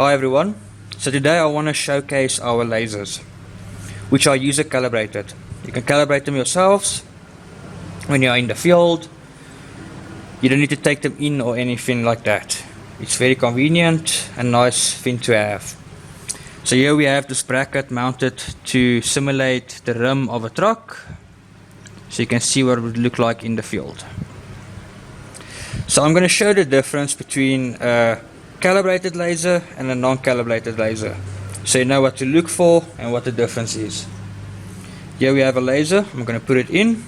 Hi everyone, so today I want to showcase our lasers, which are user calibrated. You can calibrate them yourselves when you're in the field. You don't need to take them in or anything like that. It's very convenient and nice thing to have. So here we have this bracket mounted to simulate the rim of a truck, so you can see what it would look like in the field. So I'm going to show the difference between a calibrated laser and a non-calibrated laser, so you know what to look for and what the difference is. Here we have a laser. I'm going to put it in,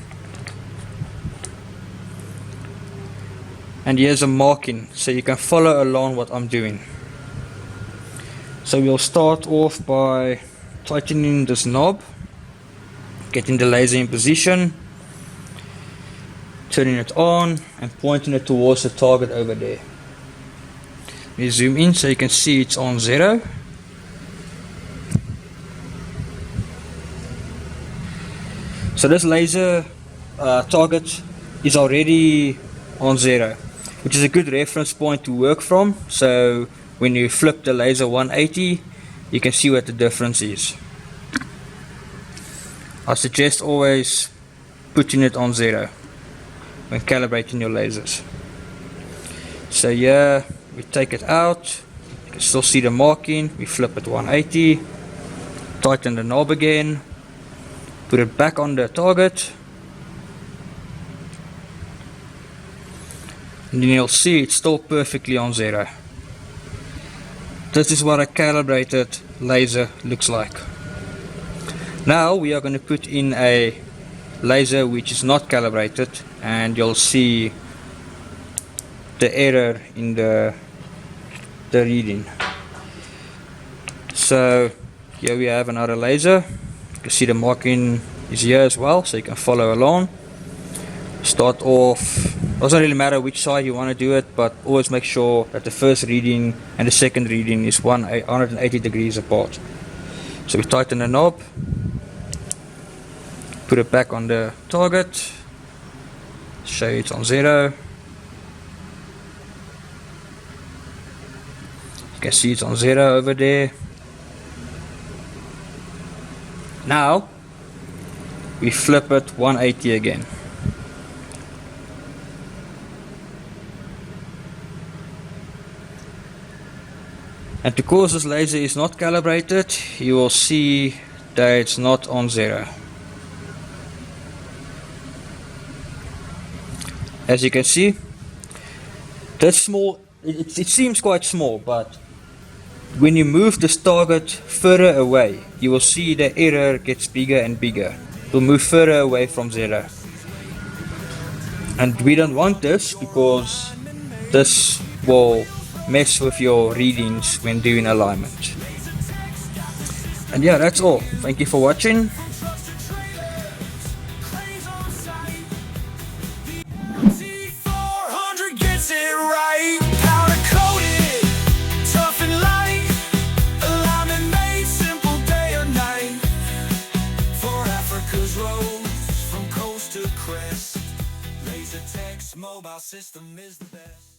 and here's a marking so you can follow along what I'm doing. So we'll start off by tightening this knob, getting the laser in position, turning it on and pointing it towards the target over there. We zoom in so you can see it's on 0. So this laser target is already on 0, which is a good reference point to work from. So when you flip the laser 180, you can see what the difference is. I suggest always putting it on 0 when calibrating your lasers. So here we take it out, you can still see the marking. We flip it 180, tighten the knob again, put it back on the target, and then you'll see it's still perfectly on 0. This is what a calibrated laser looks like. Now we are going to put in a laser which is not calibrated, and you'll see the error in the reading. So here we have another laser. You can see the marking is here as well, so you can follow along. Start off, doesn't really matter which side you want to do it, but always make sure that the first reading and the second reading is 180 degrees apart. So we tighten the knob, put it back on the target, show it's on 0. You can see it's on 0 over there. Now we flip it 180 again. And because this laser is not calibrated, you will see that it's not on 0. As you can see, that's small. It seems quite small, but when you move this target further away, you will see the error gets bigger and bigger. It will move further away from 0. And we don't want this, because this will mess with your readings when doing alignment. And yeah, that's all. Thank you for watching. LaserTech's mobile system is the best.